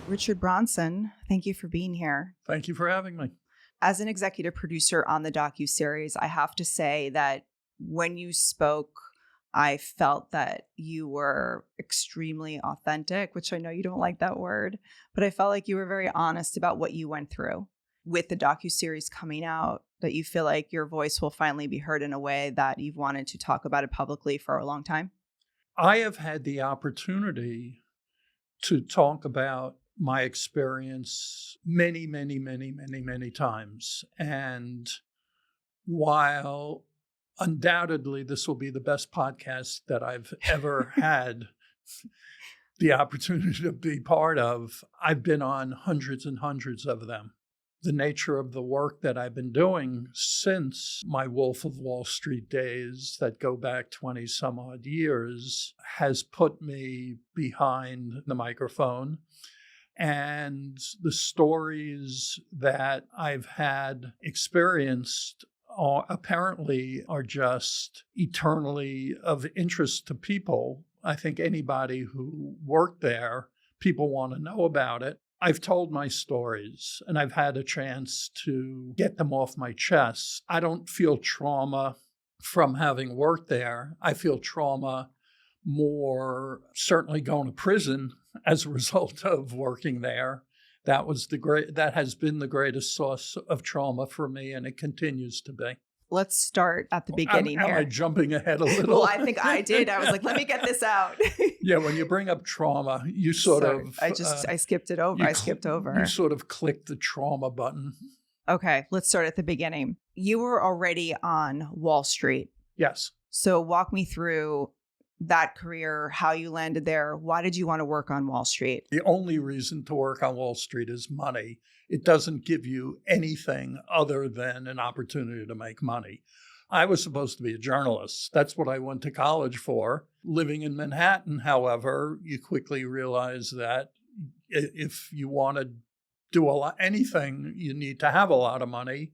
Richard Bronson, thank you for being here. Thank you for having me. As an executive producer on the docuseries, I have to say that when you spoke, I felt that you were extremely authentic, which I know you don't like that word, but I felt like you were very honest about what you went through with the docuseries coming out, that you feel like your voice will finally be heard in a way that you've wanted to talk about it publicly for a long time. I have had the opportunity to talk about my experience many times. And while undoubtedly this will be the best podcast that I've ever had the opportunity to be part of, I've been on hundreds and hundreds of them. The nature of the work that I've been doing since my Wolf of Wall Street days that go back 20 some odd years has put me behind the microphone. And the stories that I've had experienced apparently are just eternally of interest to people. I think anybody who worked there, people want to know about it. I've told my stories and I've had a chance to get them off my chest. I don't feel trauma from having worked there. I feel trauma more certainly going to prison as a result of working there. That has been the greatest source of trauma for me, and it continues to be. Let's start at the beginning here. Am I jumping ahead a little? Well, I think I did. I was like, let me get this out. Yeah, when you bring up trauma, you I skipped it over. I skipped over. You sort of click the trauma button. Okay, let's start at the beginning. You were already on Wall Street. Yes. So walk me through that career, how you landed there. Why did you want to work on Wall Street? The only reason to work on Wall Street is money. It doesn't give you anything other than an opportunity to make money. I was supposed to be a journalist. That's what I went to college for. Living in Manhattan, however, you quickly realize that if you want to do anything, you need to have a lot of money.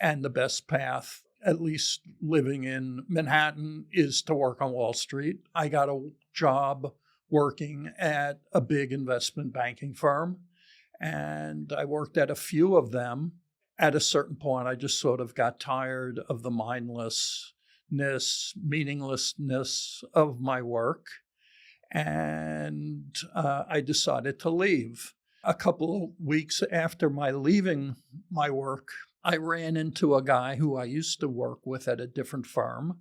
And the best path, at least living in Manhattan, is to work on Wall Street. I got a job working at a big investment banking firm, and I worked at a few of them. At a certain point, I just sort of got tired of the meaninglessness of my work, and I decided to leave. A couple of weeks after my leaving my work, I ran into a guy who I used to work with at a different firm,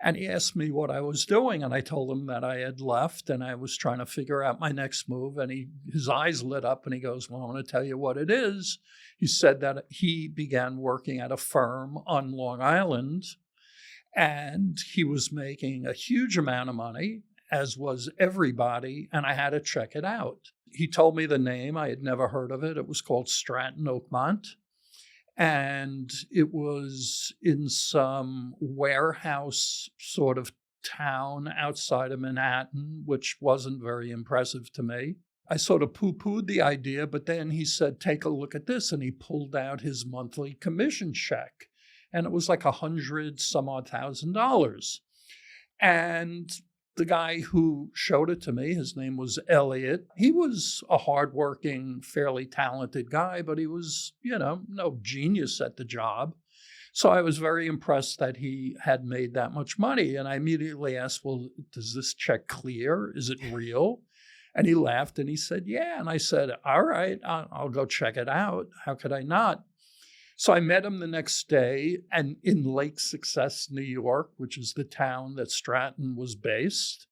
and he asked me what I was doing, and I told him that I had left and I was trying to figure out my next move, and his eyes lit up and he goes, well, I'm going to tell you what it is. He said that he began working at a firm on Long Island, and he was making a huge amount of money, as was everybody, and I had to check it out. He told me the name. I had never heard of it. It was called Stratton Oakmont. And it was in some warehouse sort of town outside of Manhattan, which wasn't very impressive to me. I sort of poo-pooed the idea, but then he said, take a look at this. And he pulled out his monthly commission check. And it was like $100,000. And the guy who showed it to me, his name was Elliot. He was a hardworking, fairly talented guy, but he was, no genius at the job. So I was very impressed that he had made that much money. And I immediately asked, well, does this check clear? Is it real? And he laughed and he said, yeah. And I said, all right, I'll go check it out. How could I not? So I met him the next day, and in Lake Success, New York, which is the town that Stratton was based.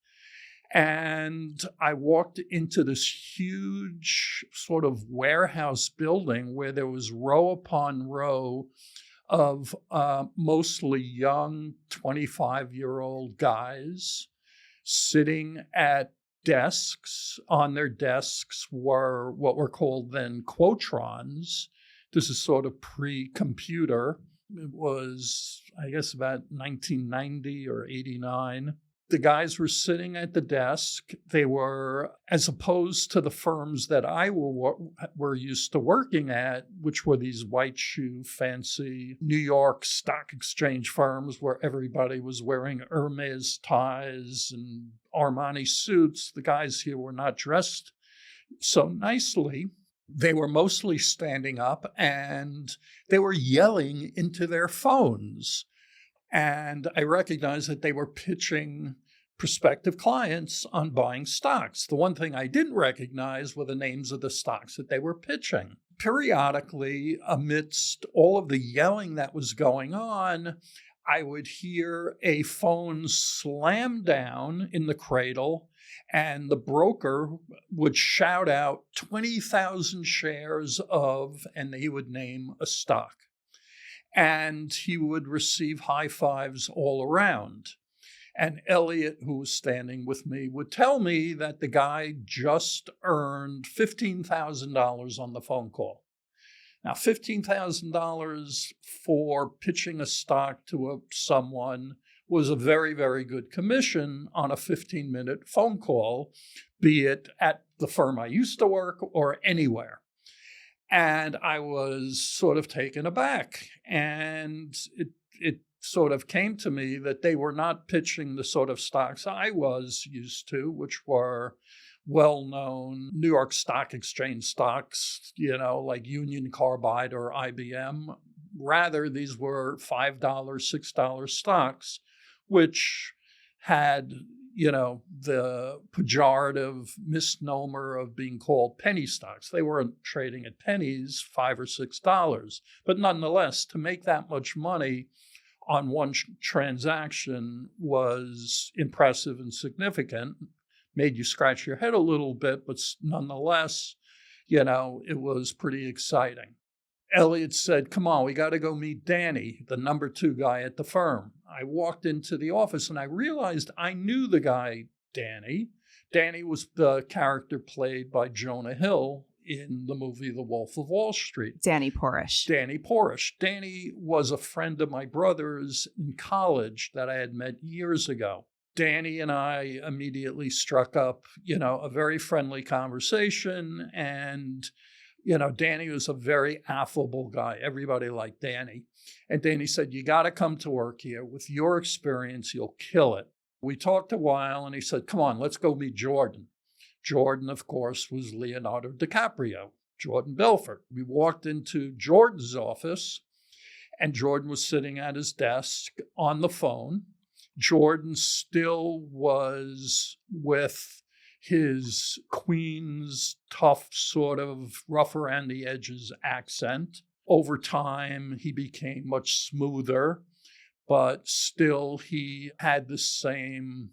And I walked into this huge sort of warehouse building where there was row upon row of mostly young 25-year-old guys sitting at desks. On their desks were what were called then quotrons. This is sort of pre-computer. It was, I guess, about 1990 or 89. The guys were sitting at the desk. They were, as opposed to the firms that I were used to working at, which were these white shoe, fancy New York Stock Exchange firms where everybody was wearing Hermes ties and Armani suits. The guys here were not dressed So nicely, they were mostly standing up and they were yelling into their phones. And I recognized that they were pitching prospective clients on buying stocks. The one thing I didn't recognize were the names of the stocks that they were pitching. Periodically, amidst all of the yelling that was going on, I would hear a phone slam down in the cradle, and the broker would shout out 20,000 shares of, and he would name a stock. And he would receive high fives all around. And Elliot, who was standing with me, would tell me that the guy just earned $15,000 on the phone call. Now, $15,000 for pitching a stock to someone was a very, very good commission on a 15-minute phone call, be it at the firm I used to work or anywhere. And I was sort of taken aback. And it sort of came to me that they were not pitching the sort of stocks I was used to, which were well-known New York Stock Exchange stocks, like Union Carbide or IBM. Rather, these were $5, $6 stocks, which had, the pejorative misnomer of being called penny stocks. They weren't trading at pennies, $5 or $6. But nonetheless, to make that much money on one transaction was impressive and significant. Made you scratch your head a little bit, but nonetheless, it was pretty exciting. Elliot said, "Come on, we got to go meet Danny, the number 2 guy at the firm." I walked into the office and I realized I knew the guy, Danny. Danny was the character played by Jonah Hill in the movie The Wolf of Wall Street. Danny Porish. Danny Porish. Danny was a friend of my brother's in college that I had met years ago. Danny and I immediately struck up, a very friendly conversation. And, Danny was a very affable guy. Everybody liked Danny. And Danny said, "You got to come to work here. With your experience, you'll kill it." We talked a while and he said, "Come on, let's go meet Jordan." Jordan, of course, was Leonardo DiCaprio, Jordan Belfort. We walked into Jordan's office and Jordan was sitting at his desk on the phone. Jordan still was with his Queen's tough, sort of rough around the edges accent. Over time, he became much smoother, but still he had the same,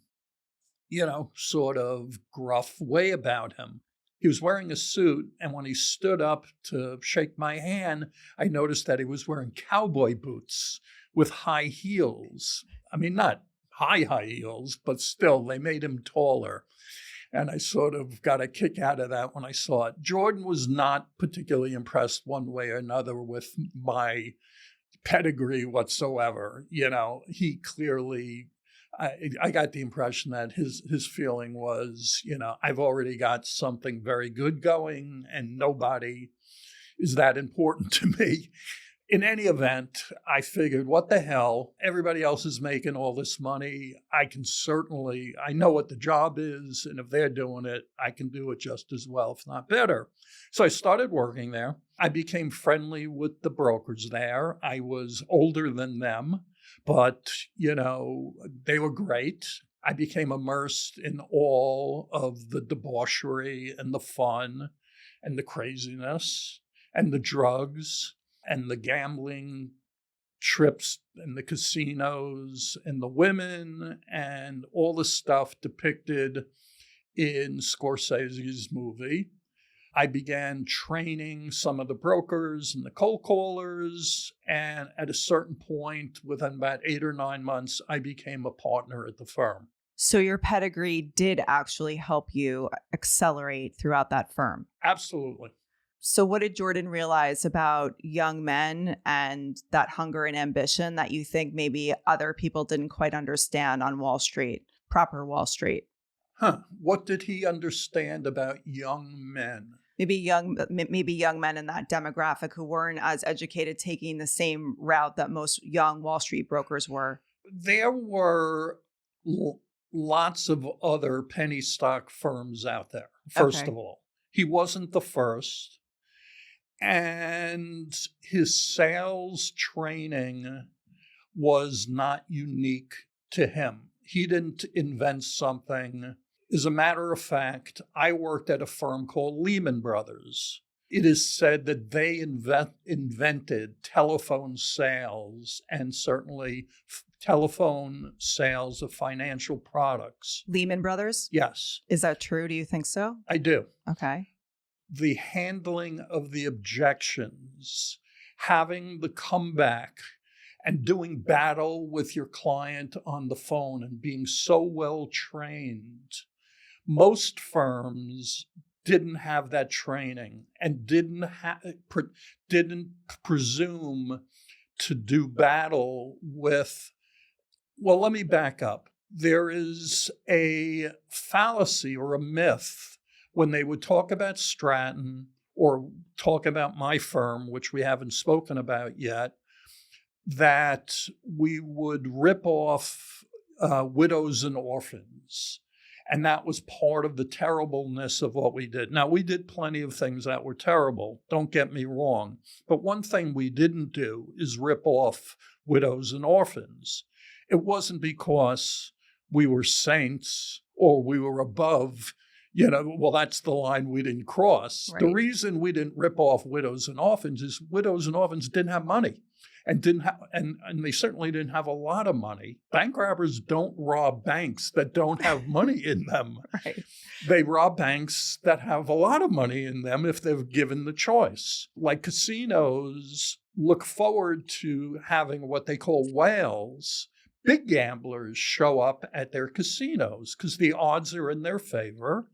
sort of gruff way about him. He was wearing a suit, and when he stood up to shake my hand, I noticed that he was wearing cowboy boots with high heels. I mean, not high heels, but still, they made him taller. And I sort of got a kick out of that when I saw it. Jordan was not particularly impressed one way or another with my pedigree whatsoever. He clearly, I got the impression that his feeling was, I've already got something very good going and nobody is that important to me. In any event, I figured, what the hell? Everybody else is making all this money. I know what the job is, and if they're doing it, I can do it just as well, if not better. So I started working there. I became friendly with the brokers there. I was older than them, but, they were great. I became immersed in all of the debauchery and the fun and the craziness and the drugs and the gambling trips and the casinos and the women and all the stuff depicted in Scorsese's movie. I began training some of the brokers and the cold callers, and at a certain point, within about 8 or 9 months, I became a partner at the firm. So your pedigree did actually help you accelerate throughout that firm? Absolutely. So what did Jordan realize about young men and that hunger and ambition that you think maybe other people didn't quite understand on Wall Street, proper Wall Street? What did he understand about young men? Maybe young men in that demographic who weren't as educated, taking the same route that most young Wall Street brokers were. There were lots of other penny stock firms out there, first of all. He wasn't the first. And his sales training was not unique to him. He didn't invent something. As a matter of fact, I worked at a firm called Lehman Brothers. It is said that they invented telephone sales, and certainly telephone sales of financial products. Lehman Brothers? Yes. Is that true? Do you think so? I do. Okay. The handling of the objections, having the comeback, and doing battle with your client on the phone and being so well trained. Most firms didn't have that training and didn't presume to do battle with. Well, let me back up. There is a fallacy or a myth when they would talk about Stratton or talk about my firm, which we haven't spoken about yet, that we would rip off widows and orphans. And that was part of the terribleness of what we did. Now, we did plenty of things that were terrible, don't get me wrong. But one thing we didn't do is rip off widows and orphans. It wasn't because we were saints or we were above, well, that's the line we didn't cross. Right. The reason we didn't rip off widows and orphans is widows and orphans didn't have money. And they certainly didn't have a lot of money. Bank robbers don't rob banks that don't have money in them. Right. They rob banks that have a lot of money in them if they're given the choice. Like casinos look forward to having what they call whales. Big gamblers show up at their casinos because the odds are in their favor.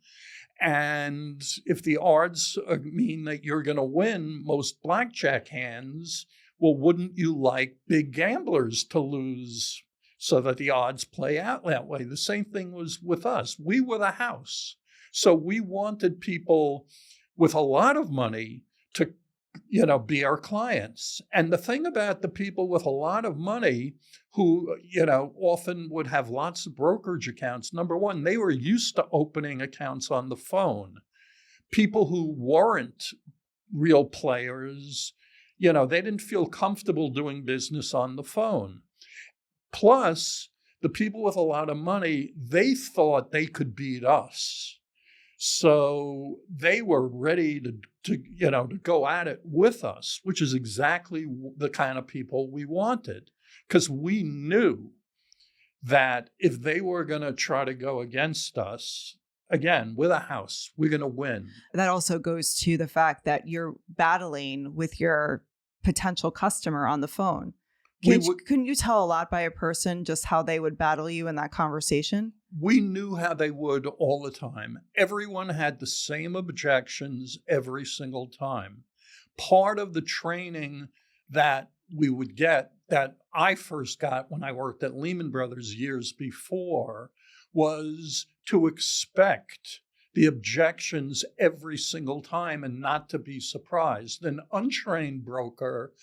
And if the odds mean that you're going to win most blackjack hands, well, wouldn't you like big gamblers to lose so that the odds play out that way? The same thing was with us. We were the house. So we wanted people with a lot of money to, be our clients. And the thing about the people with a lot of money who, often would have lots of brokerage accounts, number one, they were used to opening accounts on the phone. People who weren't real players, they didn't feel comfortable doing business on the phone. Plus, the people with a lot of money, they thought they could beat us. So they were ready to go at it with us, which is exactly the kind of people we wanted. Because we knew that if they were going to try to go against us, again, with a house, we're going to win. That also goes to the fact that you're battling with your potential customer on the phone. Couldn't you tell a lot by a person just how they would battle you in that conversation? We knew how they would all the time. Everyone had the same objections every single time. Part of the training that we would get, that I first got when I worked at Lehman Brothers years before, was to expect the objections every single time and not to be surprised. An untrained broker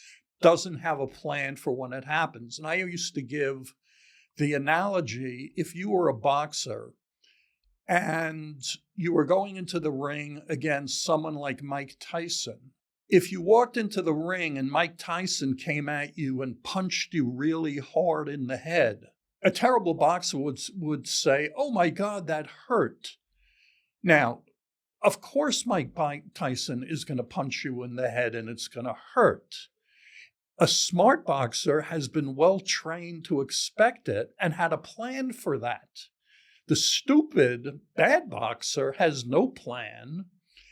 doesn't have a plan for when it happens. And I used to give the analogy, if you were a boxer and you were going into the ring against someone like Mike Tyson, if you walked into the ring and Mike Tyson came at you and punched you really hard in the head, a terrible boxer would say, "Oh my God, that hurt." Now, of course, Mike Tyson is going to punch you in the head and it's going to hurt. A smart boxer has been well trained to expect it and had a plan for that. The stupid, bad boxer has no plan,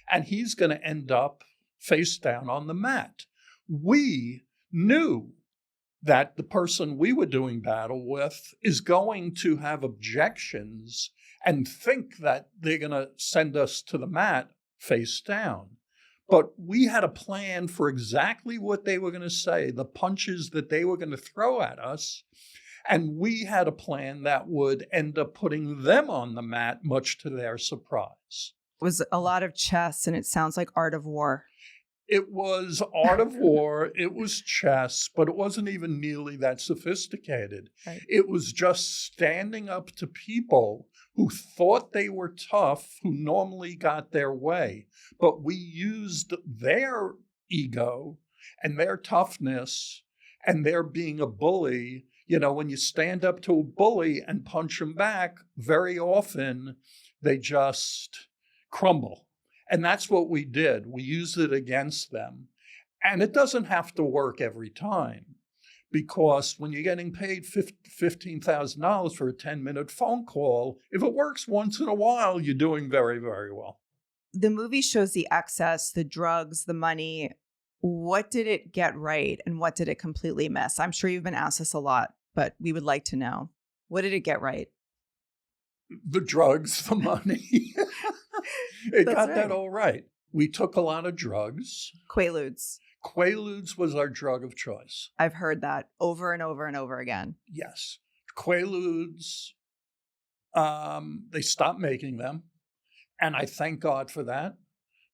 and he's going to end up face down on the mat. We knew that the person we were doing battle with is going to have objections and think that they're going to send us to the mat face down. But we had a plan for exactly what they were going to say, the punches that they were going to throw at us. And we had a plan that would end up putting them on the mat, much to their surprise. It was a lot of chess, and it sounds like Art of War. It was art of war, it was chess, but it wasn't even nearly that sophisticated. Right. It was just standing up to people who thought they were tough, who normally got their way. But we used their ego and their toughness and their being a bully. You know, when you stand up to a bully and punch them back, very often they just crumble. And that's what we did. We used it against them. And it doesn't have to work every time, because when you're getting paid $15,000 for a 10-minute phone call, if it works once in a while, you're doing very, very well. The movie shows the excess, the drugs, the money. What did it get right and what did it completely miss? I'm sure you've been asked this a lot, but we would like to know. What did it get right? The drugs, the money. It That's got right. that all right. We took a lot of drugs. Quaaludes. Quaaludes was our drug of choice. I've heard that over and over and over again. Yes. Quaaludes, they stopped making them. And I thank God for that,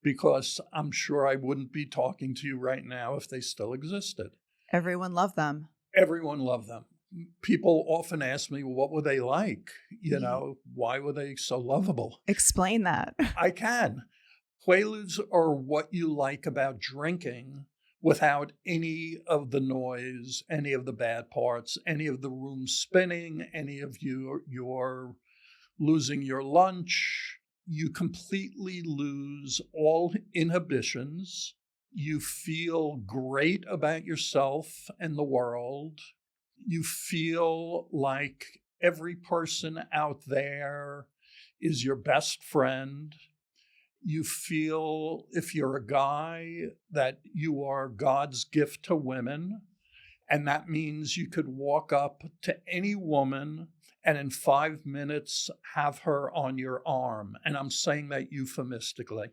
because I'm sure I wouldn't be talking to you right now if they still existed. Everyone loved them. Everyone loved them. People often ask me, well, what were they like? You know, why were they so lovable? Explain that. I can. Quaaludes are what you like about drinking without any of the noise, any of the bad parts, any of the room spinning, any of your losing your lunch. You completely lose all inhibitions. You feel great about yourself and the world. You feel like every person out there is your best friend. You feel, if you're a guy, that you are God's gift to women. And that means you could walk up to any woman and in 5 minutes have her on your arm. And I'm saying that euphemistically.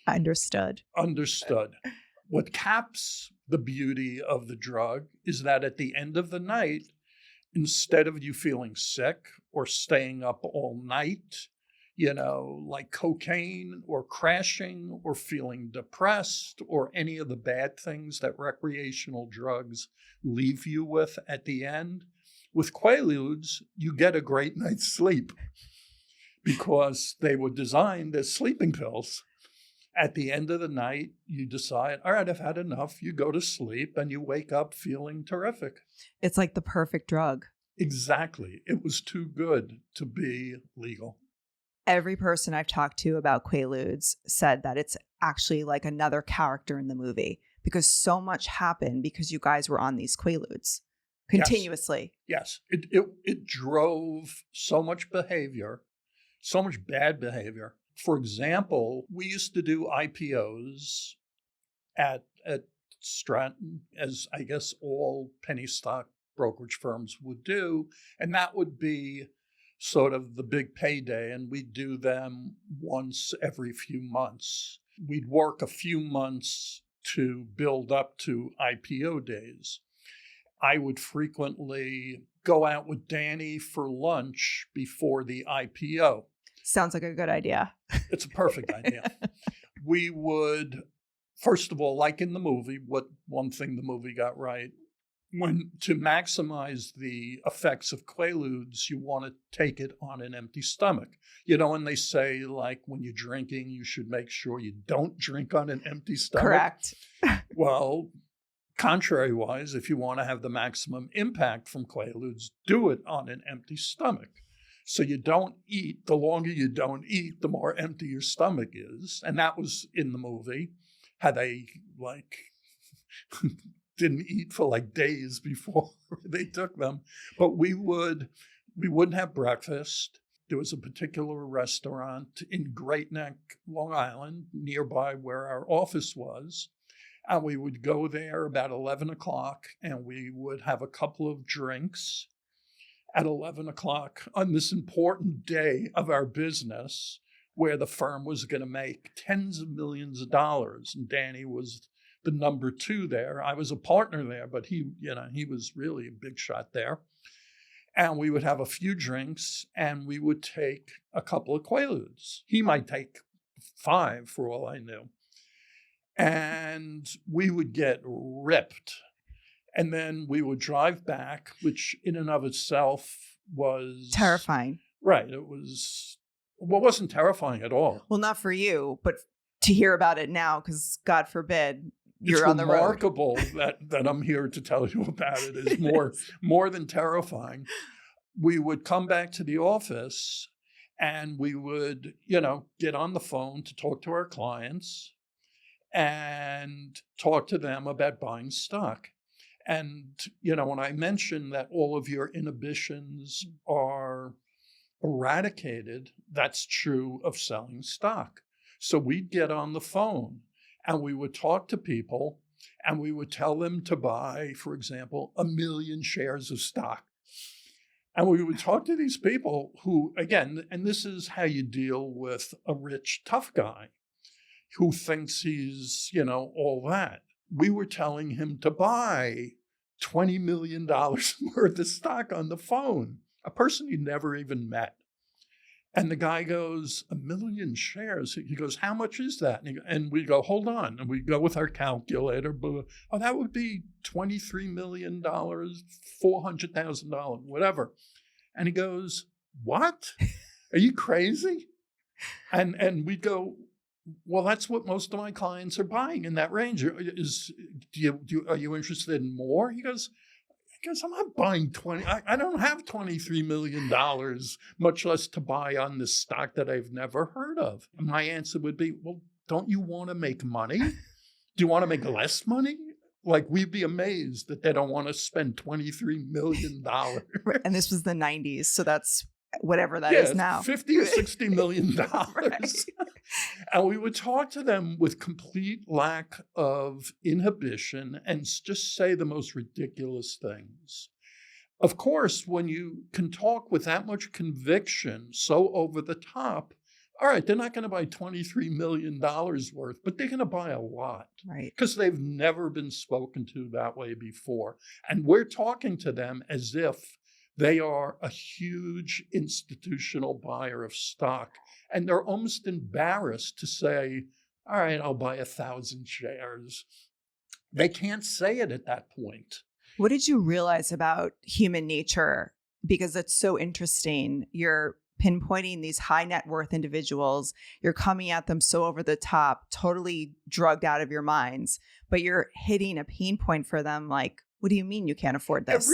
Understood. Understood. What caps the beauty of the drug is that at the end of the night, instead of you feeling sick or staying up all night, you know, like cocaine or crashing or feeling depressed or any of the bad things that recreational drugs leave you with at the end, with Quaaludes, you get a great night's sleep because they were designed as sleeping pills. At the end of the night, you decide, all right, I've had enough. You go to sleep and you wake up feeling terrific. It's like the perfect drug. Exactly. It was too good to be legal. Every person I've talked to about Quaaludes said that it's actually like another character in the movie because so much happened because you guys were on these Quaaludes continuously. Yes. It drove so much behavior, so much bad behavior. For example, we used to do IPOs at Stratton, as I guess all penny stock brokerage firms would do, and that would be sort of the big payday, and we'd do them once every few months. We'd work a few months to build up to IPO days. I would frequently go out with Danny for lunch before the IPO. Sounds like a good idea. It's a perfect idea. We would, first of all, like in the movie, one thing the movie got right, to maximize the effects of Quaaludes, you want to take it on an empty stomach. You know, and they say, like, when you're drinking, you should make sure you don't drink on an empty stomach. Correct. Well, contrary-wise, if you want to have the maximum impact from Quaaludes, do it on an empty stomach. So you don't eat. The longer you don't eat, the more empty your stomach is. And that was in the movie. How they, like, didn't eat for like days before they took them. But we wouldn't have breakfast. There was a particular restaurant in Great Neck, Long Island, nearby where our office was. And we would go there about 11 o'clock and we would have a couple of drinks at 11 o'clock on this important day of our business where the firm was going to make tens of millions of dollars. And Danny was the number 2 there. I was a partner there, but he was really a big shot there. And we would have a few drinks and we would take a couple of Quaaludes. He might take 5 for all I knew. And we would get ripped. And then we would drive back, which in and of itself was Terrifying. right. It was, well, it wasn't terrifying at all. Well, not for you, but to hear about it now, because God forbid you're It's on the road. remarkable that I'm here to tell you about it is more than terrifying. We would come back to the office and we would, get on the phone to talk to our clients and talk to them about buying stock. And, when I mentioned that all of your inhibitions are eradicated, that's true of selling stock. So we'd get on the phone and we would talk to people and we would tell them to buy, for example, 1 million shares of stock. And we would talk to these people who, again, and this is how you deal with a rich, tough guy who thinks he's, all that. We were telling him to buy $20 million worth of stock on the phone, a person he never even met. And the guy goes, 1 million shares. He goes, how much is that? And we go, hold on. And we go with our calculator. Oh, that would be $23 million, $400,000, whatever. And he goes, what? Are you crazy? And we go, well, that's what most of my clients are buying in that range. Are you interested in more? He goes, I'm not buying 20. I don't have $23 million, much less to buy on this stock that I've never heard of. And my answer would be, well, don't you want to make money? Do you want to make less money? Like, we'd be amazed that they don't want to spend $23 million. Right. And this was the 90s. So that's whatever that is now. 50 or $60 million. Right. And we would talk to them with complete lack of inhibition and just say the most ridiculous things. Of course, when you can talk with that much conviction, so over the top, all right, they're not going to buy $23 million worth, but they're going to buy a lot. Right. Because they've never been spoken to that way before. And we're talking to them as if they are a huge institutional buyer of stock. And they're almost embarrassed to say, all right, I'll buy 1,000 shares. They can't say it at that point. What did you realize about human nature? Because it's so interesting. You're pinpointing these high net worth individuals. You're coming at them so over the top, totally drugged out of your minds, but you're hitting a pain point for them. Like, what do you mean you can't afford this?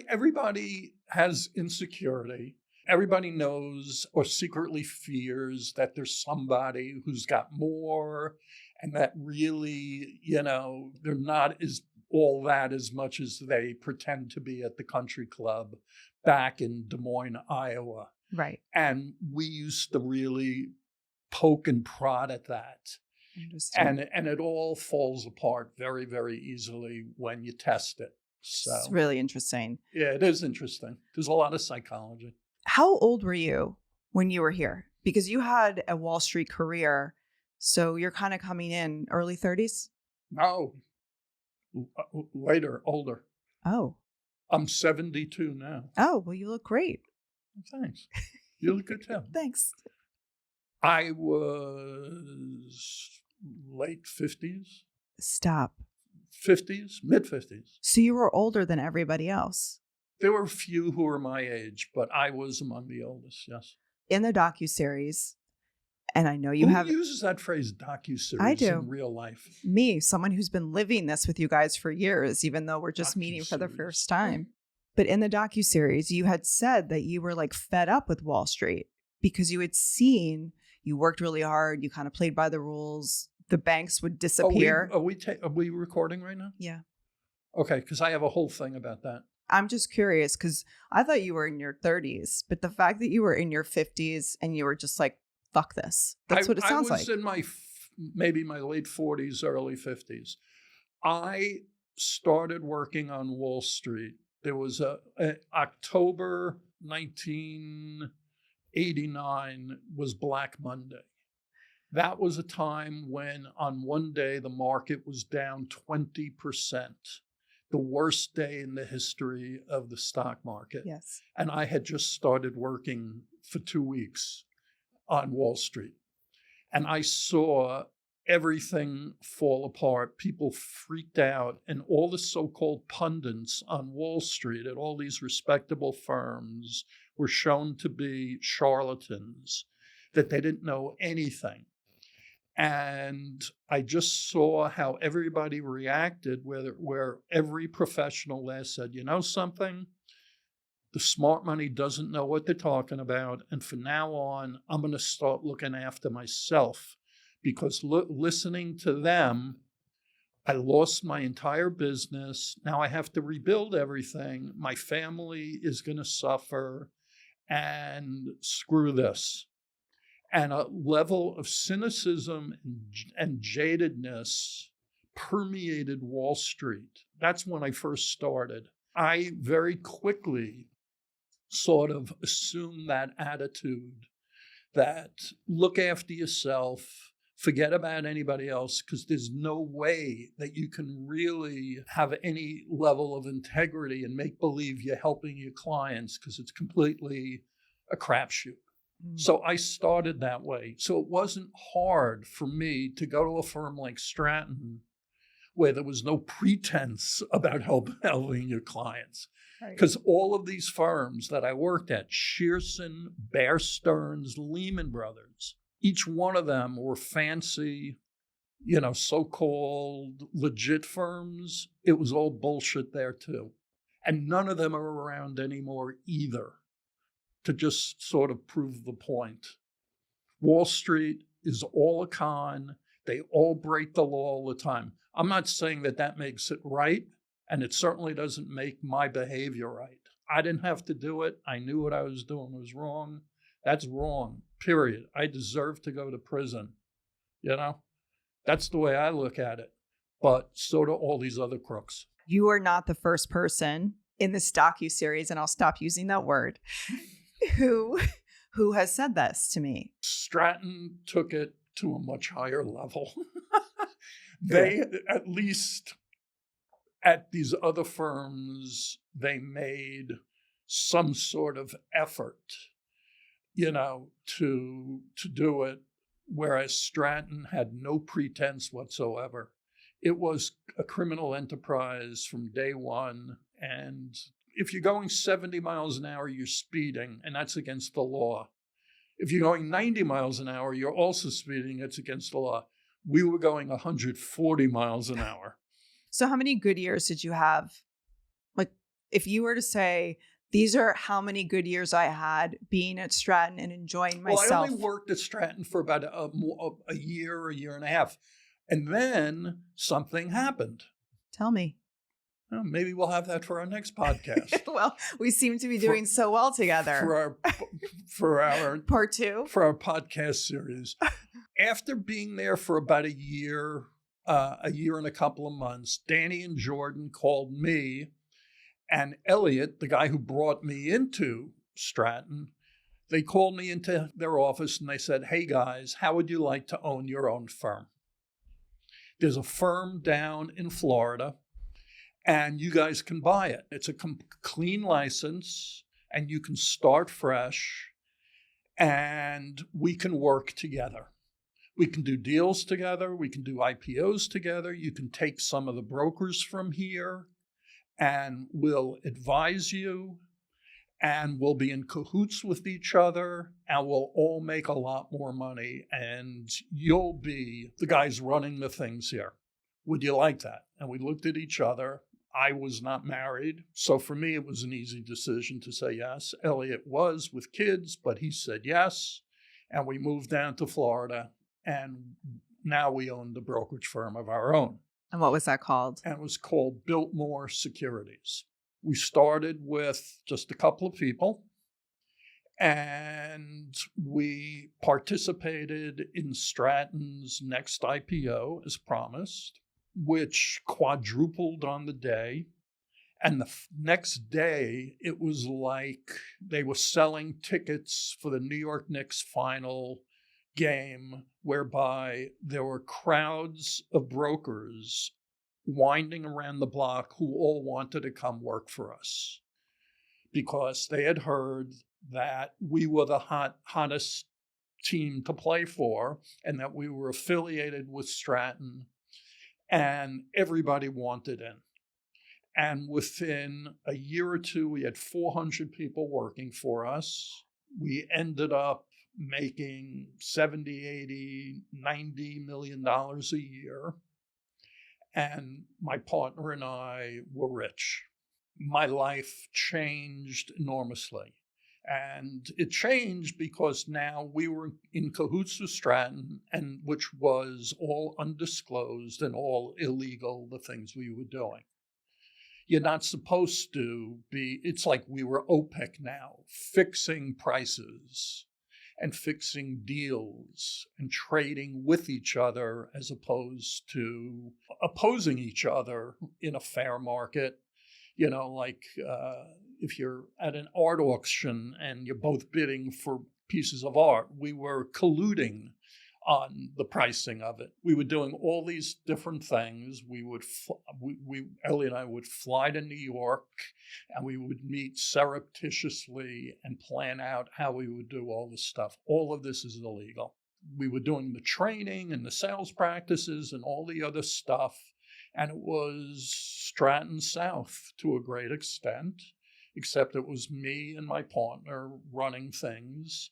Everybody has insecurity. Everybody knows or secretly fears that there's somebody who's got more and that really, they're not all that as much as they pretend to be at the country club back in Des Moines, Iowa. Right. And we used to really poke and prod at that. And it all falls apart very, very easily when you test it. So it's really interesting. Yeah, it is interesting. There's a lot of psychology. How old were you when you were here? Because you had a Wall Street career, so you're kind of coming in early 30s? No, later, older. Oh. I'm 72 now. Oh, well, you look great. Thanks. You look good too. Thanks. I was late 50s. Stop. 50s, mid 50s. So you were older than everybody else. There were a few who were my age, but I was among the oldest, yes. In the docuseries, and I know you Who uses that phrase docuseries I do. in real life? Me, someone who's been living this with you guys for years, even though we're just meeting for the first time. But in the docuseries, you had said that you were like fed up with Wall Street because you had seen you worked really hard. You kind of played by the rules. The banks would disappear. Are we recording right now? Yeah. Okay, because I have a whole thing about that. I'm just curious because I thought you were in your 30s, but the fact that you were in your 50s and you were just like, fuck this. That's what it sounds like. I was in maybe my late 40s, early 50s. I started working on Wall Street. There was a October 1989 was Black Monday. That was a time when on one day the market was down 20%, the worst day in the history of the stock market. Yes. And I had just started working for 2 weeks on Wall Street. And I saw everything fall apart. People freaked out, and all the so-called pundits on Wall Street at all these respectable firms were shown to be charlatans, that they didn't know anything. And I just saw how everybody reacted, where every professional there said, you know something? The smart money doesn't know what they're talking about. And from now on, I'm going to start looking after myself, because listening to them, I lost my entire business. Now I have to rebuild everything. My family is going to suffer, and screw this. And a level of cynicism and jadedness permeated Wall Street. That's when I first started. I very quickly sort of assumed that attitude that look after yourself, forget about anybody else, because there's no way that you can really have any level of integrity and make believe you're helping your clients, because it's completely a crapshoot. So I started that way. So it wasn't hard for me to go to a firm like Stratton, where there was no pretense about helping your clients. Because all of these firms that I worked at, Shearson, Bear Stearns, Lehman Brothers, each one of them were fancy, so-called legit firms. It was all bullshit there too. And none of them are around anymore either, to just sort of prove the point. Wall Street is all a con. They all break the law all the time. I'm not saying that makes it right, and it certainly doesn't make my behavior right. I didn't have to do it. I knew what I was doing was wrong. That's wrong, period. I deserve to go to prison. That's the way I look at it. But so do all these other crooks. You are not the first person in this docuseries, and I'll stop using that word, who has said this to me. Stratton took it to a much higher level. They, at least at these other firms, they made some sort of effort, to do it, whereas Stratton had no pretense whatsoever. It was a criminal enterprise from day one, and if you're going 70 miles an hour, you're speeding, and that's against the law. If you're going 90 miles an hour, you're also speeding, it's against the law. We were going 140 miles an hour. So how many good years did you have? Like, if you were to say, these are how many good years I had being at Stratton and enjoying myself. Well, I only worked at Stratton for about a year and a half. And then something happened. Tell me. Well, maybe we'll have that for our next podcast. Well, we seem to be doing so well together. For our part 2. For our podcast series. After being there for about a year and a couple of months, Danny and Jordan called me, and Elliot, the guy who brought me into Stratton, they called me into their office and they said, hey guys, how would you like to own your own firm? There's a firm down in Florida, and you guys can buy it. It's a clean license, and you can start fresh, and we can work together. We can do deals together. We can do IPOs together. You can take some of the brokers from here, and we'll advise you, and we'll be in cahoots with each other, and we'll all make a lot more money, and you'll be the guys running the things here. Would you like that? And we looked at each other. I was not married, so for me it was an easy decision to say yes. Elliot was with kids, but he said yes, and we moved down to Florida, and now we own the brokerage firm of our own. And what was that called? And it was called Biltmore Securities. We started with just a couple of people, and we participated in Stratton's next IPO as promised, which quadrupled on the day. And the next day, it was like they were selling tickets for the New York Knicks final game, whereby there were crowds of brokers winding around the block who all wanted to come work for us because they had heard that we were the hottest team to play for and that we were affiliated with Stratton, and everybody wanted in. And within a year or two, we had 400 people working for us. We ended up making 70, 80, 90 million dollars a year. And my partner and I were rich. My life changed enormously. And it changed because now we were in cahoots with Stratton, and which was all undisclosed and all illegal, the things we were doing. You're not supposed to be, it's like we were OPEC now, fixing prices and fixing deals and trading with each other as opposed to opposing each other in a fair market. Like if you're at an art auction and you're both bidding for pieces of art, we were colluding on the pricing of it. We were doing all these different things. Ellie and I would fly to New York, and we would meet surreptitiously and plan out how we would do all this stuff. All of this is illegal. We were doing the training and the sales practices and all the other stuff, and it was Stratton South to a great extent, except it was me and my partner running things,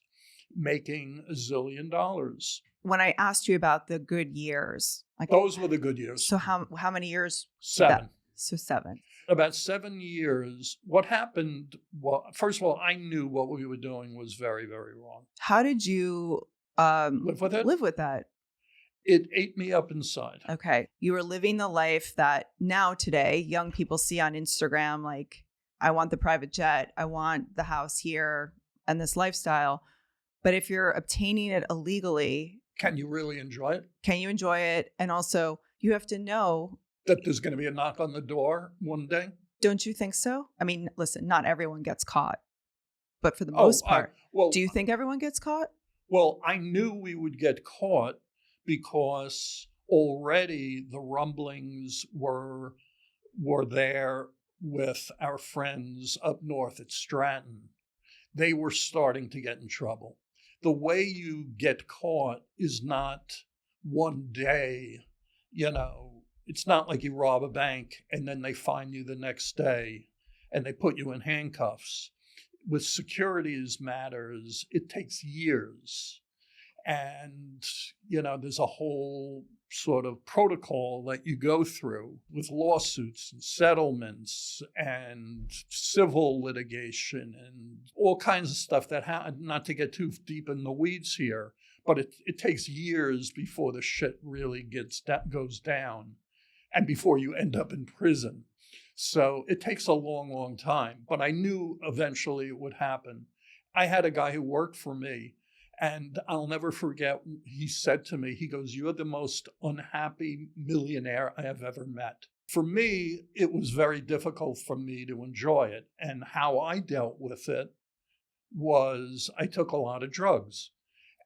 making $1 zillion. When I asked you about the good years, those were the good years. So how many years? 7. So 7. About 7 years. What happened? Well, first of all, I knew what we were doing was very, very wrong. How did you live with it? Live with that? It ate me up inside. Okay, you were living the life that now today young people see on Instagram. Like, I want the private jet, I want the house here, and this lifestyle. But if you're obtaining it illegally, can you really enjoy it? Can you enjoy it? And also, you have to know that there's going to be a knock on the door one day. Don't you think so? I mean, listen, not everyone gets caught, but for the most part, do you think everyone gets caught? Well, I knew we would get caught because already the rumblings were there with our friends up north at Stratton. They were starting to get in trouble. The way you get caught is not one day, it's not like you rob a bank and then they find you the next day and they put you in handcuffs. With securities matters, it takes years. And, there's a whole sort of protocol that you go through with lawsuits and settlements and civil litigation and all kinds of stuff that, not to get too deep in the weeds here, but it takes years before the shit really goes down and before you end up in prison. So it takes a long, long time, but I knew eventually it would happen. I had a guy who worked for me, and I'll never forget, he said to me, he goes, "You're the most unhappy millionaire I have ever met." For me, it was very difficult for me to enjoy it. And how I dealt with it was I took a lot of drugs.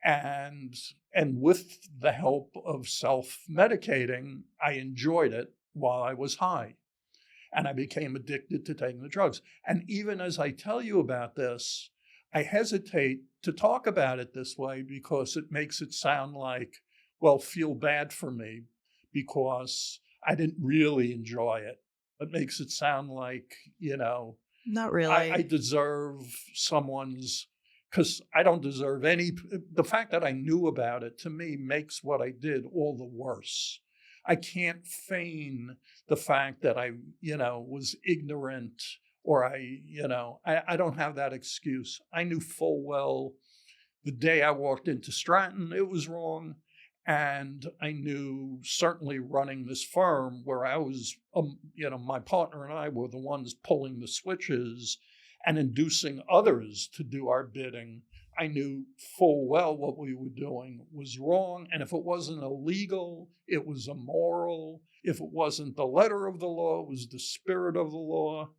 And with the help of self-medicating, I enjoyed it while I was high. And I became addicted to taking the drugs. And even as I tell you about this, I hesitate to talk about it this way because it makes it sound like, well, feel bad for me because I didn't really enjoy it. It makes it sound like, not really. I deserve someone's, because I don't deserve any. The fact that I knew about it to me makes what I did all the worse. I can't feign the fact that I, was ignorant. Or I don't have that excuse. I knew full well the day I walked into Stratton, it was wrong. And I knew certainly running this firm where I was, my partner and I were the ones pulling the switches and inducing others to do our bidding. I knew full well what we were doing was wrong. And if it wasn't illegal, it was immoral. If it wasn't the letter of the law, it was the spirit of the law.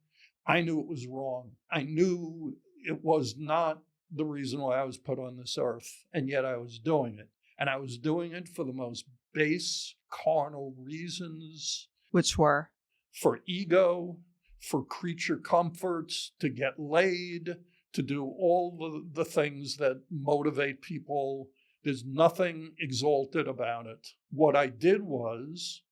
I knew it was wrong. I knew it was not the reason why I was put on this earth, and yet I was doing it. And I was doing it for the most base carnal reasons. Which were? For ego, for creature comforts, to get laid, to do all the things that motivate people There's nothing exalted about it. What I did was,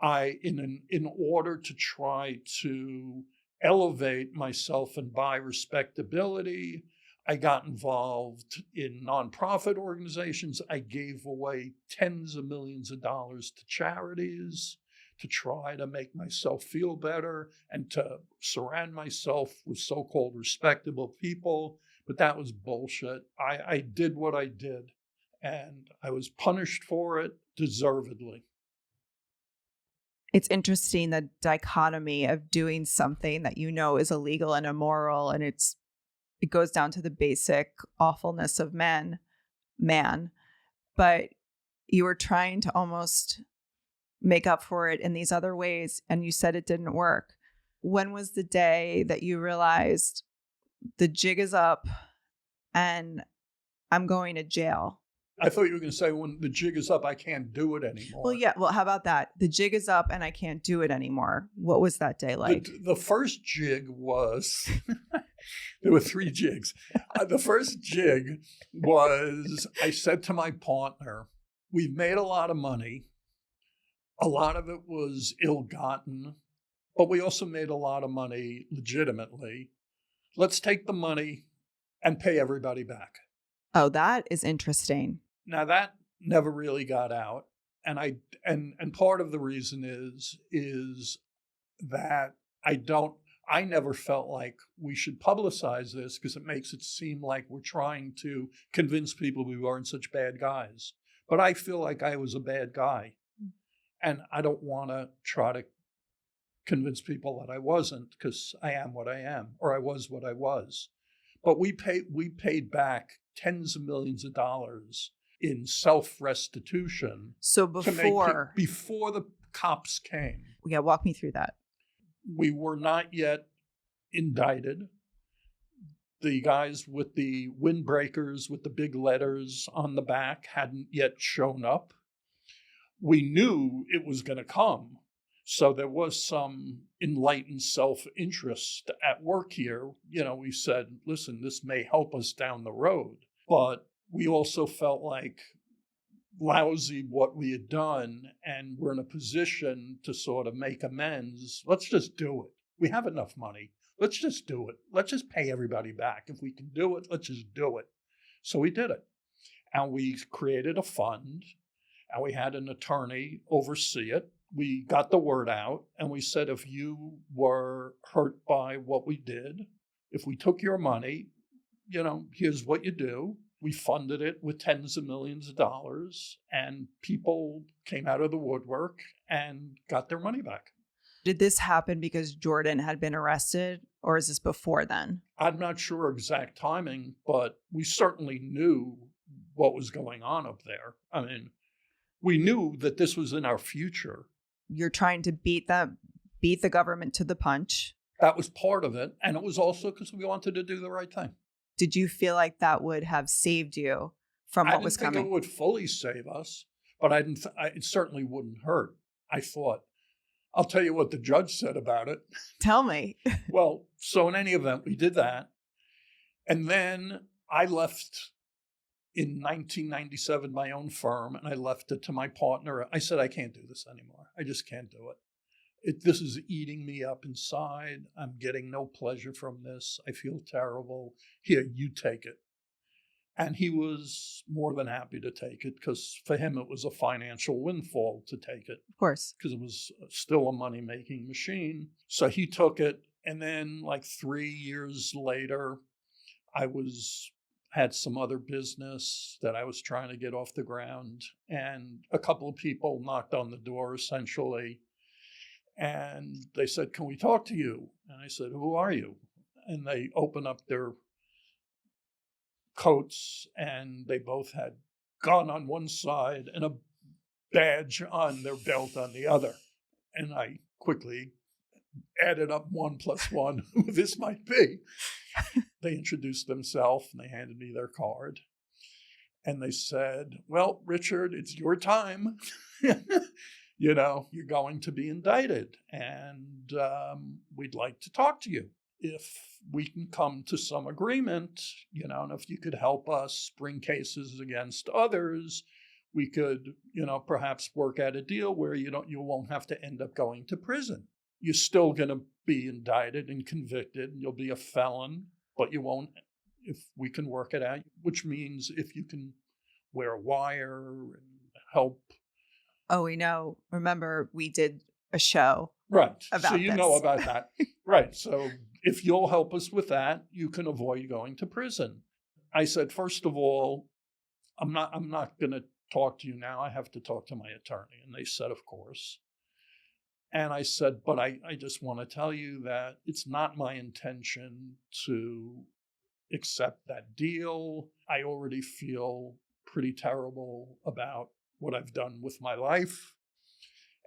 in order to try to elevate myself and buy respectability, I got involved in nonprofit organizations. I gave away tens of millions of dollars to charities to try to make myself feel better and to surround myself with so-called respectable people. But that was bullshit. I did what I did, and I was punished for it deservedly. It's interesting, the dichotomy of doing something that you know is illegal and immoral, and it goes down to the basic awfulness of man, but you were trying to almost make up for it in these other ways, and you said it didn't work. When was the day that you realized the jig is up and I'm going to jail? I thought you were going to say, when the jig is up, I can't do it anymore. Well, yeah. Well, how about that? The jig is up and I can't do it anymore. What was that day like? The first jig was, there were 3 jigs. The first jig was, I said to my partner, we've made a lot of money. A lot of it was ill-gotten, but we also made a lot of money legitimately. Let's take the money and pay everybody back. Oh, that is interesting. Now that never really got out, and part of the reason is that I never felt like we should publicize this because it makes it seem like we're trying to convince people we weren't such bad guys. But I feel like I was a bad guy, and I don't want to try to convince people that I wasn't, because I am what I am, or I was what I was. But we paid back tens of millions of dollars in self-restitution. So before the cops came. Yeah, walk me through that. We were not yet indicted. The guys with the windbreakers with the big letters on the back hadn't yet shown up. We knew it was going to come. So there was some enlightened self-interest at work here. You know, we said, listen, this may help us down the road. But we also felt like lousy what we had done, and we're in a position to sort of make amends. Let's just do it. We have enough money. Let's just do it. Let's just pay everybody back. If we can do it, let's just do it. So we did it. And we created a fund, and we had an attorney oversee it. We got the word out, and we said, if you were hurt by what we did, if we took your money, you know, here's what you do. We funded it with tens of millions of dollars, and people came out of the woodwork and got their money back. Did this happen because Jordan had been arrested, or is this before then? I'm not sure exact timing, but we certainly knew what was going on up there. I mean, we knew that this was in our future. You're trying to beat the government to the punch. That was part of it. And it was also because we wanted to do the right thing. Did you feel like that would have saved you from what was coming? I didn't think it would fully save us, but it certainly wouldn't hurt, I thought. I'll tell you what the judge said about it. Tell me. Well, so in any event, we did that. And then I left in 1997 my own firm, and I left it to my partner. I said, I can't do this anymore. I just can't do it. This is eating me up inside. I'm getting no pleasure from this. I feel terrible. Here, you take it. And he was more than happy to take it, because for him it was a financial windfall to take it. Of course. Because it was still a money-making machine. So he took it, and then like 3 years later, I had some other business that I was trying to get off the ground, and a couple of people knocked on the door, essentially, and they said, can we talk to you? And I said, who are you? And they opened up their coats, and they both had gun on one side and a badge on their belt on the other. And I quickly added up 1 + 1, who this might be. They introduced themselves, and they handed me their card. And they said, well, Richard, it's your time. You know, you're going to be indicted, and we'd like to talk to you. if we can come to some agreement, and if you could help us bring cases against others, we could, perhaps work out a deal where you won't have to end up going to prison. You're still going to be indicted and convicted, and you'll be a felon, but you won't, if we can work it out, which means if you can wear a wire and help. Oh, we know. Remember, we did a show Right. about So you know about that. Right. So if you'll help us with that, you can avoid going to prison. I said, first of all, I'm not going to talk to you now. I have to talk to my attorney. And they said, of course. And I said, but I just want to tell you that it's not my intention to accept that deal. I already feel pretty terrible about what I've done with my life.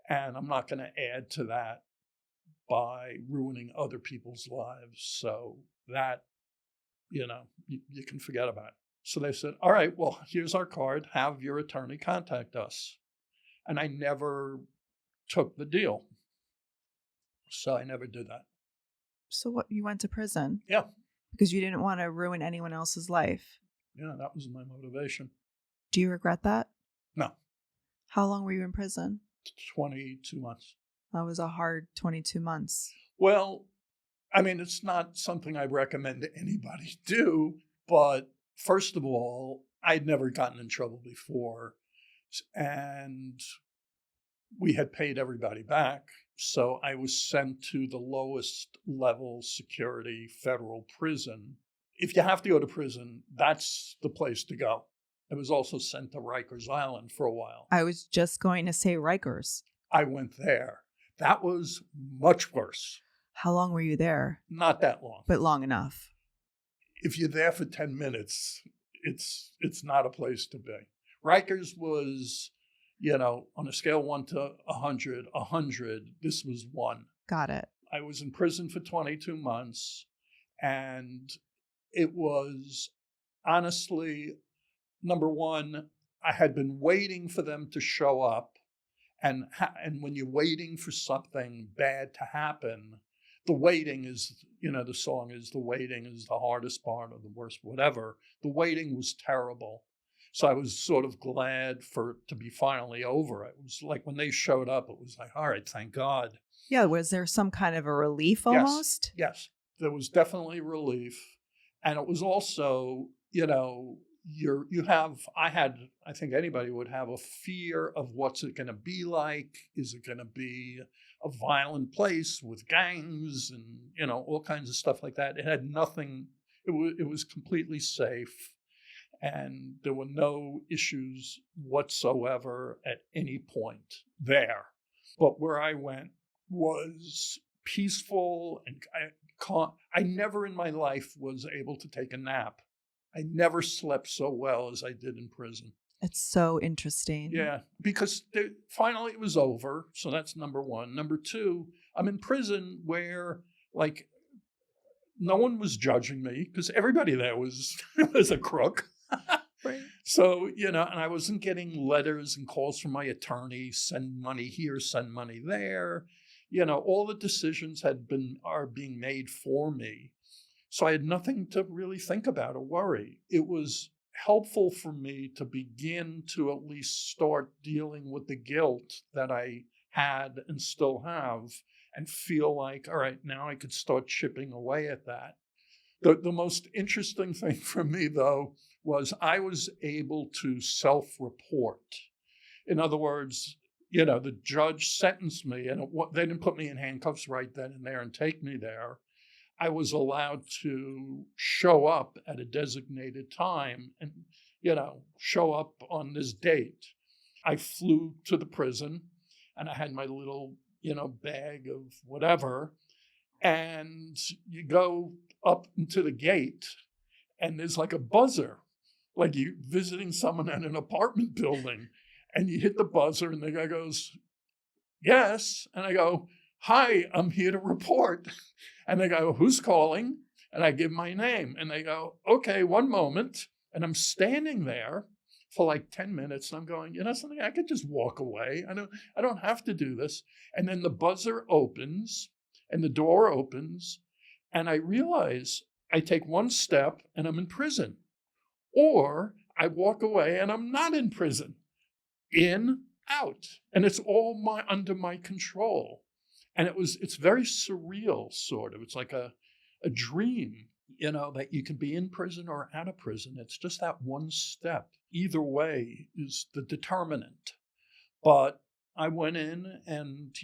And I'm not going to add to that by ruining other people's lives. So that, you can forget about it. So they said, all right, well, here's our card. Have your attorney contact us. And I never took the deal. So I never did that. So what, you went to prison? Yeah. Because you didn't want to ruin anyone else's life. Yeah, that was my motivation. Do you regret that? No. How long were you in prison? 22 months. That was a hard 22 months. Well, I mean, it's not something I recommend anybody do, but first of all, I'd never gotten in trouble before, and we had paid everybody back. So I was sent to the lowest level security federal prison. If you have to go to prison, that's the place to go. I was also sent to Rikers Island for a while. I was just going to say Rikers. I went there. That was much worse. How long were you there? Not that long. But long enough. If you're there for 10 minutes, it's not a place to be. Rikers was, on a scale 1 to 100, this was 1. Got it. I was in prison for 22 months, and it was honestly, number one, I had been waiting for them to show up. And when you're waiting for something bad to happen, the waiting is, the song is, the waiting is the hardest part or the worst, whatever. The waiting was terrible. So I was sort of glad for it to be finally over. It was like when they showed up, it was like, all right, thank God. Yeah, was there some kind of a relief almost? Yes, there was definitely relief. And it was also, I think anybody would have a fear of what's it going to be like? Is it going to be a violent place with gangs and, all kinds of stuff like that? It had nothing, it was completely safe. And there were no issues whatsoever at any point there. But where I went was peaceful, and I never in my life was able to take a nap. I never slept so well as I did in prison. It's so interesting. Yeah, because finally it was over. So that's number one. Number two, I'm in prison where, no one was judging me because everybody there was a crook. Right. So, and I wasn't getting letters and calls from my attorney, send money here, send money there. All the decisions are being made for me. So I had nothing to really think about or worry. It was helpful for me to begin to at least start dealing with the guilt that I had and still have and feel like, all right, now I could start chipping away at that. The most interesting thing for me, though, was I was able to self-report. In other words, the judge sentenced me, and they didn't put me in handcuffs right then and there and take me there. I was allowed to show up at a designated time and, show up on this date. I flew to the prison, and I had my little, bag of whatever, and you go up into the gate, and there's like a buzzer, like you visiting someone at an apartment building, and you hit the buzzer, and the guy goes, yes, and I go, hi, I'm here to report. And they go, who's calling? And I give my name, and they go, okay, one moment. And I'm standing there for like 10 minutes, and I'm going, something, I could just walk away. I don't have to do this. And then the buzzer opens, and the door opens, And I realize I take one step and I'm in prison, or I walk away and I'm not in prison. In, out. And it's all under my control. And it's very surreal, sort of. It's like a dream, that you can be in prison or out of prison. It's just that one step. Either way is the determinant. But I went in and,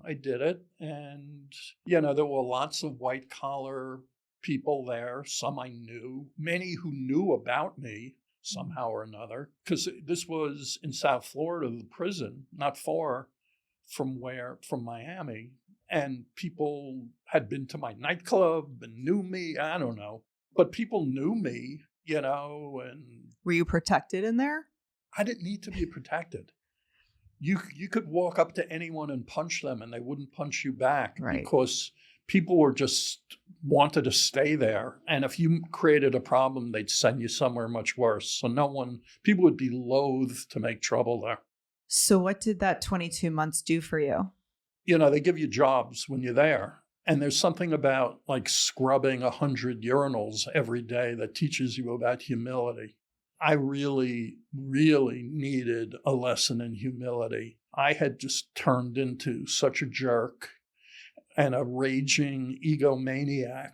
I did it. And, there were lots of white collar people there. Some I knew, many who knew about me somehow or another, because this was in South Florida, the prison, not far from Miami. And people had been to my nightclub and knew me. I don't know. But people knew me, and. Were you protected in there? I didn't need to be protected. You could walk up to anyone and punch them and they wouldn't punch you back, right, because people were just wanted to stay there. And if you created a problem, they'd send you somewhere much worse. So people would be loath to make trouble there. So what did that 22 months do for you? They give you jobs when you're there. And there's something about like scrubbing 100 urinals every day that teaches you about humility. I really, really needed a lesson in humility. I had just turned into such a jerk and a raging egomaniac,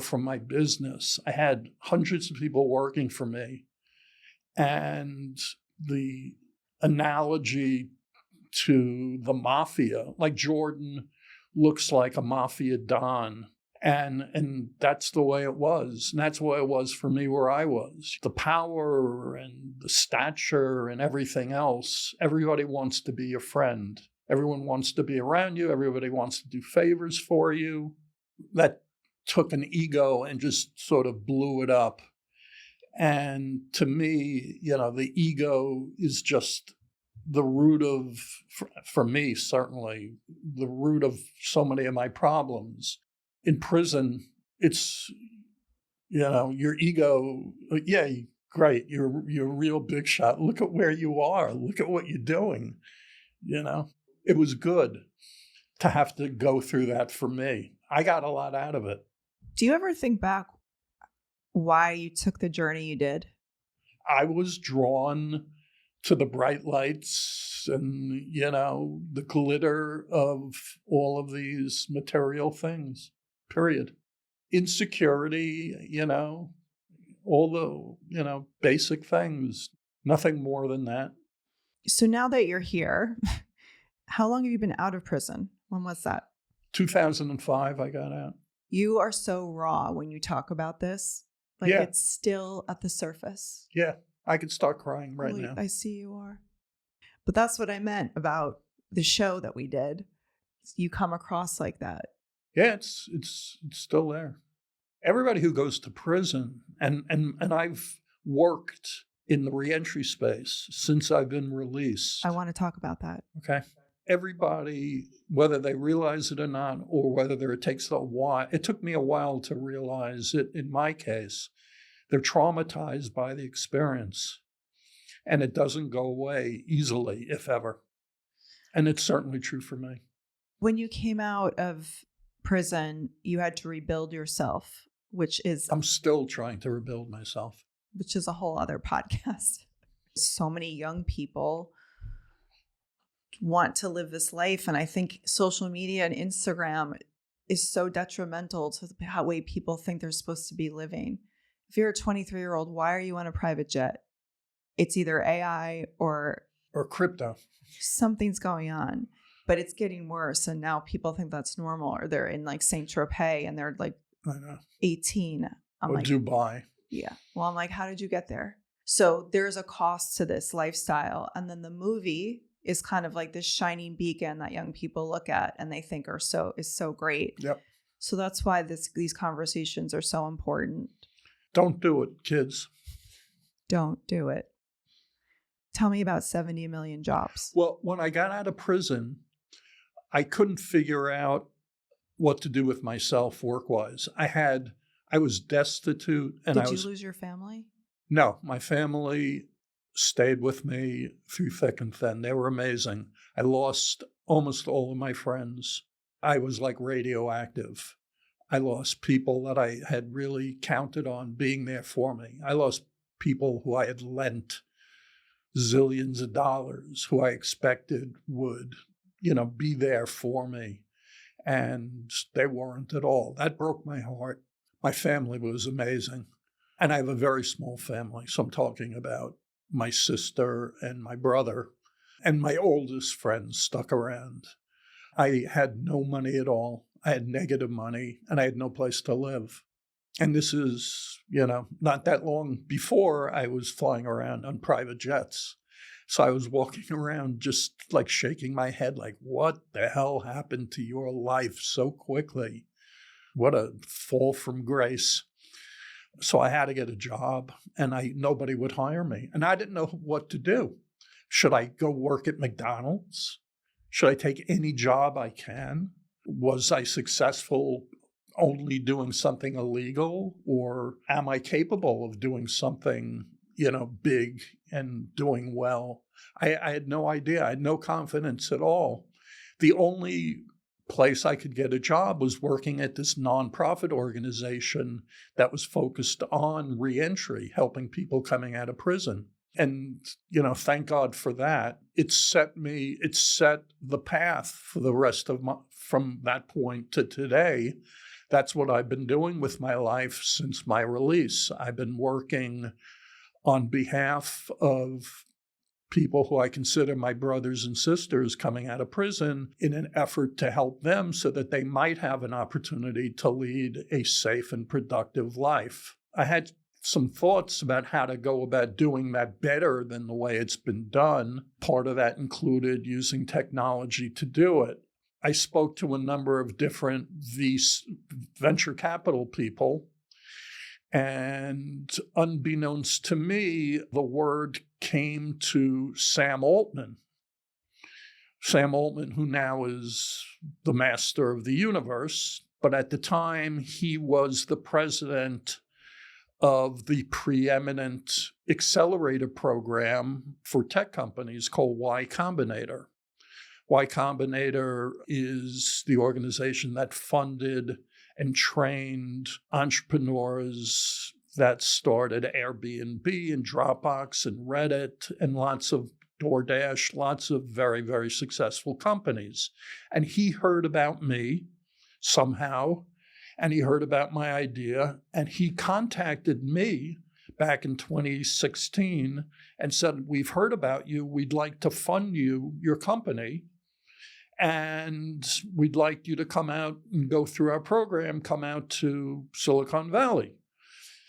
from my business. I had hundreds of people working for me. And the analogy to the mafia, like Jordan looks like a mafia don. And that's the way it was. And that's the way it was for me where I was. The power and the stature and everything else, everybody wants to be a friend. Everyone wants to be around you. Everybody wants to do favors for you. That took an ego and just sort of blew it up. And to me, the ego is just the root of, for me, certainly, the root of so many of my problems. In prison, it's, your ego, yeah, great, you're a real big shot. Look at where you are. Look at what you're doing. It was good to have to go through that for me. I got a lot out of it. Do you ever think back why you took the journey you did? I was drawn to the bright lights and, the glitter of all of these material things, period. Insecurity, all the, basic things, nothing more than that. So now that you're here, how long have you been out of prison? When was that? 2005, I got out. You are so raw when you talk about this. Like, yeah. It's still at the surface. Yeah, I could start crying right now. I see you are. But that's what I meant about the show that we did. You come across like that. Yeah, it's still there. Everybody who goes to prison, and I've worked in the reentry space since I've been released. I want to talk about that. Okay. Everybody, whether they realize it or not, or whether it takes a while, it took me a while to realize it. In my case, they're traumatized by the experience, and it doesn't go away easily, if ever. And it's certainly true for me. When you came out of prison, you had to rebuild yourself, which is... I'm still trying to rebuild myself. Which is a whole other podcast. So many young people want to live this life. And I think social media and Instagram is so detrimental to the way people think they're supposed to be living. If you're a 23-year-old, why are you on a private jet? It's either AI or crypto. Something's going on, but it's getting worse. And now people think that's normal, or they're in like Saint Tropez and they're like 18. I'm or like, Dubai. Yeah. Well, I'm like, how did you get there? So there's a cost to this lifestyle. And then the movie is kind of like this shining beacon that young people look at and they think is so great. Yep. So that's why these conversations are so important. Don't do it, kids. Don't do it. Tell me about 70 million jobs. Well, when I got out of prison, I couldn't figure out what to do with myself work-wise. I was destitute. And Did you lose your family? No, my family stayed with me through thick and thin. They were amazing. I lost almost all of my friends. I was like radioactive. I lost people that I had really counted on being there for me. I lost people who I had lent zillions of dollars, who I expected would, be there for me. And they weren't at all. That broke my heart. My family was amazing. And I have a very small family. So I'm talking about my sister and my brother, and my oldest friends stuck around. I had no money at all. I had negative money, and I had no place to live. And this is, not that long before I was flying around on private jets. So I was walking around just like shaking my head, like, what the hell happened to your life so quickly? What a fall from grace. So I had to get a job, and nobody would hire me. And I didn't know what to do. Should I go work at McDonald's? Should I take any job I can? Was I successful only doing something illegal, or am I capable of doing something, big and doing well? I had no idea. I had no confidence at all. The only place I could get a job was working at this nonprofit organization that was focused on reentry, helping people coming out of prison. And, thank God for that. It set the path for the rest of from that point to today. That's what I've been doing with my life since my release. I've been working on behalf of people who I consider my brothers and sisters coming out of prison in an effort to help them so that they might have an opportunity to lead a safe and productive life. I had some thoughts about how to go about doing that better than the way it's been done. Part of that included using technology to do it. I spoke to a number of different venture capital people, and unbeknownst to me, the word came to Sam Altman. Sam Altman, who now is the master of the universe, but at the time he was the president of the preeminent accelerator program for tech companies called Y Combinator. Y Combinator is the organization that funded and trained entrepreneurs that started Airbnb and Dropbox and Reddit and lots of DoorDash, lots of very, very successful companies. And he heard about me somehow, and he heard about my idea, and he contacted me back in 2016 and said, we've heard about you. We'd like to fund your company. And we'd like you to come out and go through our program, come out to Silicon Valley.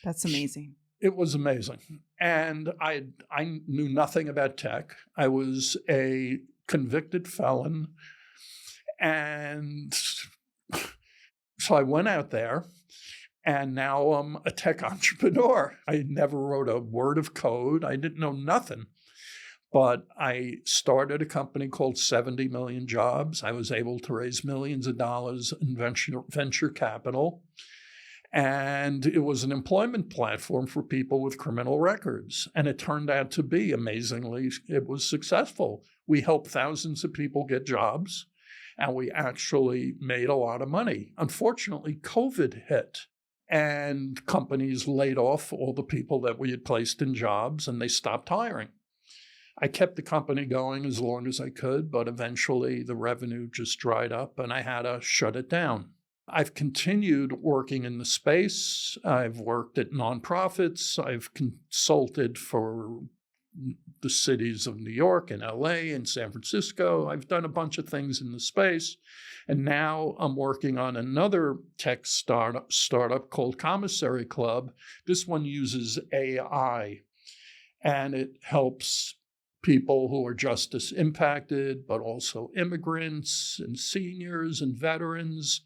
That's amazing. It was amazing. And I knew nothing about tech. I was a convicted felon. And so I went out there, and now I'm a tech entrepreneur. I never wrote a word of code. I didn't know nothing. But I started a company called 70 Million Jobs. I was able to raise millions of dollars in venture capital. And it was an employment platform for people with criminal records. And it turned out to be, amazingly, it was successful. We helped thousands of people get jobs, and we actually made a lot of money. Unfortunately, COVID hit, and companies laid off all the people that we had placed in jobs, and they stopped hiring. I kept the company going as long as I could, but eventually the revenue just dried up and I had to shut it down. I've continued working in the space. I've worked at nonprofits. I've consulted for the cities of New York and LA and San Francisco. I've done a bunch of things in the space. And now I'm working on another tech startup called Commissary Club. This one uses AI, and it helps people who are justice impacted, but also immigrants and seniors and veterans.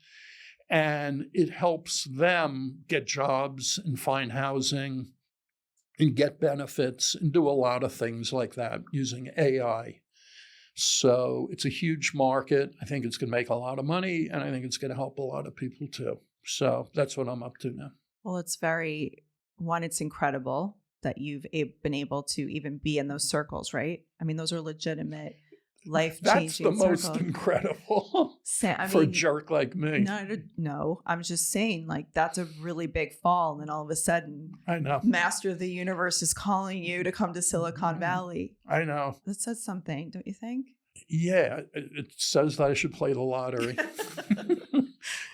And it helps them get jobs and find housing and get benefits and do a lot of things like that using AI. So it's a huge market. I think it's going to make a lot of money, and I think it's going to help a lot of people too. So that's what I'm up to now. Well, it's incredible that you've been able to even be in those circles, right? I mean, those are legitimate That's the life-changing most circle. incredible I for a mean, jerk like me. no, I'm just saying, like, that's a really big fall. And then all of a sudden, I know. Master of the Universe is calling you to come to Silicon Valley. I know. That says something, don't you think? Yeah, it says that I should play the lottery.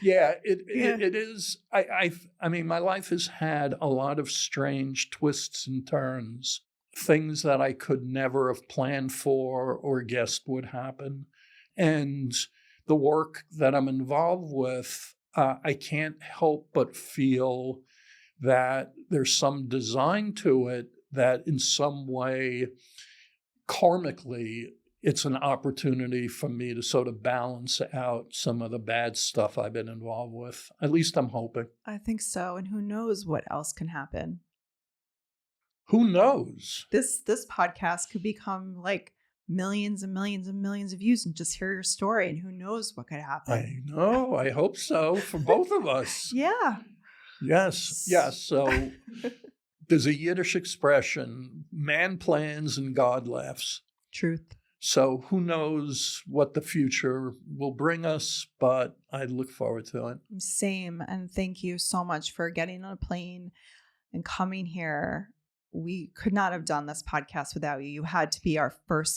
Yeah, it is. I mean, my life has had a lot of strange twists and turns, things that I could never have planned for or guessed would happen. And the work that I'm involved with, I can't help but feel that there's some design to it that in some way, karmically, it's an opportunity for me to sort of balance out some of the bad stuff I've been involved with. At least I'm hoping. I think so. And who knows what else can happen? Who knows? This podcast could become like millions and millions and millions of views and just hear your story. And who knows what could happen? I know. I hope so for both of us. Yeah. Yes. Yes. So there's a Yiddish expression, man plans and God laughs. Truth. So who knows what the future will bring us, but I look forward to it. Same. And thank you so much for getting on a plane and coming here. We could not have done this podcast without you. You had to be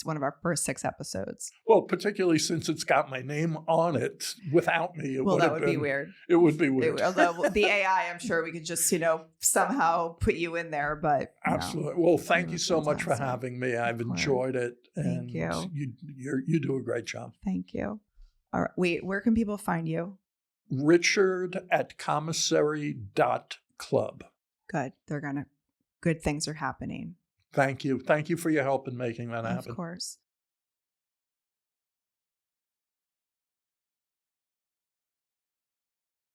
one of our first 6 episodes. Well, particularly since it's got my name on it. Without me, it that would be weird. It would be weird. Although the AI, I'm sure we could just, somehow put you in there. But absolutely. Well, thank you so much for having me. I've enjoyed it. Thank you. You do a great job. Thank you. All right. Wait, where can people find you? Richard@commissary.club. Good. Good things are happening. Thank you. Thank you for your help in making that happen. Of course.